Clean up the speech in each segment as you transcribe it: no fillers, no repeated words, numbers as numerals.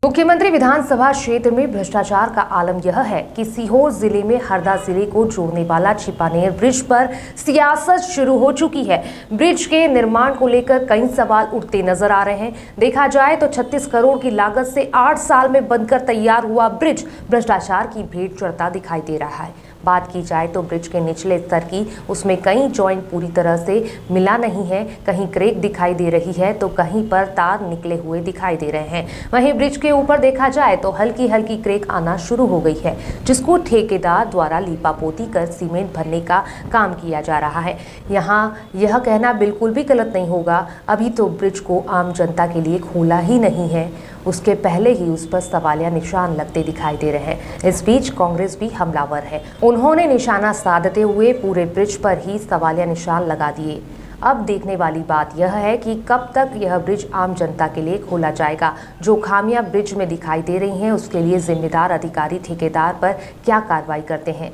मुख्यमंत्री विधानसभा क्षेत्र में भ्रष्टाचार का आलम यह है कि सीहोर जिले में हरदा जिले को जोड़ने वाला छिपानेर ब्रिज पर सियासत शुरू हो चुकी है। ब्रिज के निर्माण को लेकर कई सवाल उठते नजर आ रहे हैं। देखा जाए तो 36 करोड़ की लागत से 8 साल में बनकर तैयार हुआ ब्रिज भ्रष्टाचार की भेंट चढ़ता दिखाई दे रहा है। बात की जाए तो ब्रिज के निचले स्तर की उसमें कई जॉइंट पूरी तरह से मिला नहीं है, कहीं क्रैक दिखाई दे रही है तो कहीं पर तार निकले हुए दिखाई दे रहे हैं। वहीं ब्रिज के ऊपर देखा जाए तो हल्की हल्की क्रैक आना शुरू हो गई है, जिसको ठेकेदार द्वारा लीपापोती कर सीमेंट भरने का काम किया जा रहा है। यहाँ यह कहना बिल्कुल भी गलत नहीं होगा, अभी तो ब्रिज को आम जनता के लिए खोला ही नहीं है, उसके पहले ही उस पर सवालिया निशान लगते दिखाई दे रहे हैं। इस बीच कांग्रेस भी हमलावर है, उन्होंने निशाना साधते हुए पूरे ब्रिज पर ही सवालिया निशान लगा दिए। अब देखने वाली बात यह है कि कब तक यह ब्रिज आम जनता के लिए खोला जाएगा। जो खामियां ब्रिज में दिखाई दे रही हैं उसके लिए जिम्मेदार अधिकारी ठेकेदार पर क्या कार्रवाई करते हैं।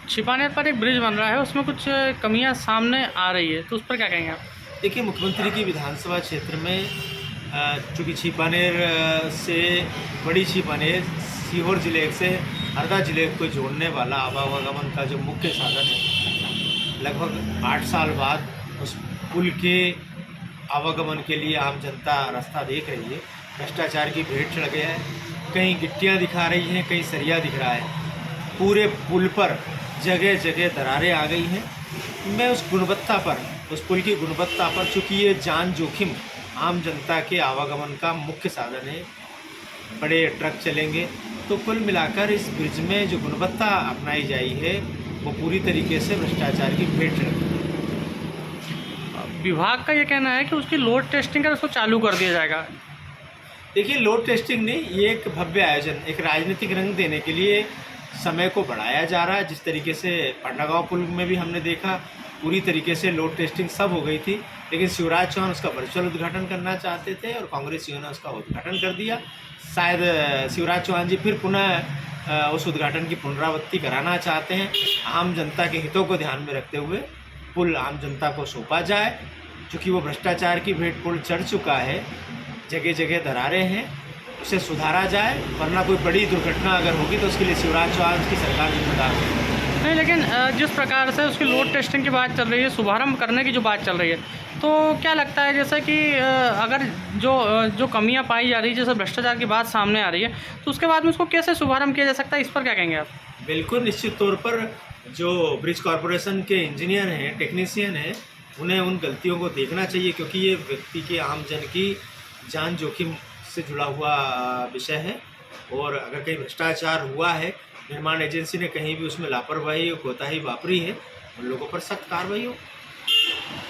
छिपानेर पर एक ब्रिज बन रहा है, उसमें कुछ कमियां सामने आ रही है, तो उस पर क्या कहेंगे आप? देखिए, मुख्यमंत्री की विधानसभा क्षेत्र में चूँकि छिपानेर से बड़ी छिपानेर सीहोर जिले से हरदा जिले को जोड़ने वाला आवागमन का जो मुख्य साधन है, लगभग 8 साल बाद उस पुल के आवागमन के लिए आम जनता रास्ता देख रही है। भ्रष्टाचार की भेंट चढ़ गया है, कहीं गिट्टियाँ दिखा रही हैं, कहीं सरिया दिख रहा है। पूरे पुल पर जगह जगह दरारें आ गई हैं। मैं उस गुणवत्ता पर, उस पुल की गुणवत्ता पर, चूँकि ये जान जोखिम आम जनता के आवागमन का मुख्य साधन है, बड़े ट्रक चलेंगे, तो कुल मिलाकर इस ब्रिज में जो गुणवत्ता अपनाई जाई है वो पूरी तरीके से भ्रष्टाचार की भेंट चढ़ गई है। विभाग का ये कहना है कि उसकी लोड टेस्टिंग कर उसको चालू कर दिया जाएगा। देखिए, लोड टेस्टिंग नहीं, ये एक भव्य आयोजन, एक राजनीतिक रंग देने के लिए समय को बढ़ाया जा रहा है। जिस तरीके से पंडागांव पुल में भी हमने देखा, पूरी तरीके से लोड टेस्टिंग सब हो गई थी, लेकिन शिवराज चौहान उसका वर्चुअल उद्घाटन करना चाहते थे और कांग्रेसियों ने उसका उद्घाटन कर दिया। शायद शिवराज चौहान जी फिर पुनः उस उद्घाटन की पुनरावृत्ति कराना चाहते हैं। आम जनता के हितों को ध्यान में रखते हुए पुल आम जनता को सौंपा जाए। चूँकि वो भ्रष्टाचार की भेंट पुल चढ़ चुका है, जगह जगह दरारें हैं, उसे सुधारा जाए, वरना कोई बड़ी दुर्घटना अगर होगी तो उसके लिए शिवराज चौहान की सरकार जिम्मेदार है। नहीं, लेकिन जिस प्रकार से उसकी लोड टेस्टिंग की बात चल रही है, शुभारंभ करने की जो बात चल रही है, तो क्या लगता है जैसे कि अगर जो कमियां पाई जा रही है, जैसे भ्रष्टाचार की बात सामने आ रही है, तो उसके बाद में उसको कैसे शुभारंभ किया जा सकता है, इस पर क्या कहेंगे आप? बिल्कुल, निश्चित तौर पर जो ब्रिज कॉरपोरेशन के इंजीनियर हैं, टेक्नीशियन हैं, उन्हें उन गलतियों को देखना चाहिए, क्योंकि ये व्यक्ति के, आम जन की जान जोखिम से जुड़ा हुआ विषय है। और अगर कहीं भ्रष्टाचार हुआ है, निर्माण एजेंसी ने कहीं भी उसमें लापरवाही और कोताही वापरी है, उन लोगों पर सख्त कार्रवाई हो।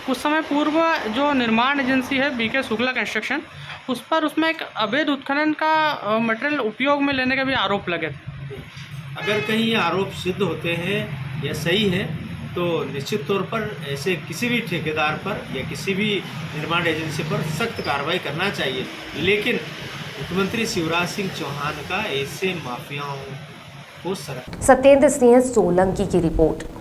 कुछ समय पूर्व जो निर्माण एजेंसी है बीके शुक्ला कंस्ट्रक्शन, उसमें एक अवैध उत्खनन का मटेरियल उपयोग में लेने के भी आरोप लगे थे। अगर कहीं ये आरोप सिद्ध होते हैं या सही है तो निश्चित तौर पर ऐसे किसी भी ठेकेदार पर या किसी भी निर्माण एजेंसी पर सख्त कार्रवाई करना चाहिए। लेकिन मुख्यमंत्री शिवराज सिंह चौहान का ऐसे माफियाओं को सत्येंद्र सिंह सोलंकी की रिपोर्ट।